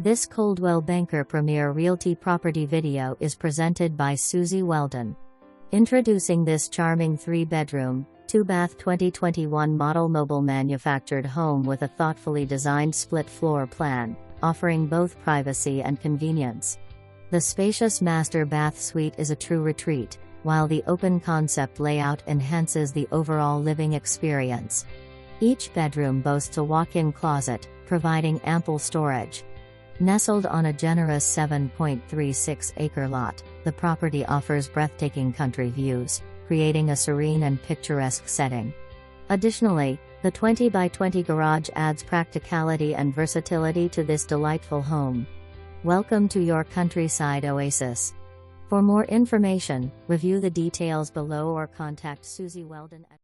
This Coldwell Banker Premier Realty property video is presented by Susie Weldon. Introducing this charming 3-bedroom, 2-bath 2021 model mobile manufactured home with a thoughtfully designed split floor plan, offering both privacy and convenience. The spacious master bath suite is a true retreat, while the open concept layout enhances the overall living experience. Each bedroom boasts a walk-in closet, providing ample storage. Nestled on a generous 7.36-acre lot, the property offers breathtaking country views, creating a serene and picturesque setting. Additionally, the 20-by-20 garage adds practicality and versatility to this delightful home. Welcome to your countryside oasis. For more information, review the details below or contact Susie Weldon at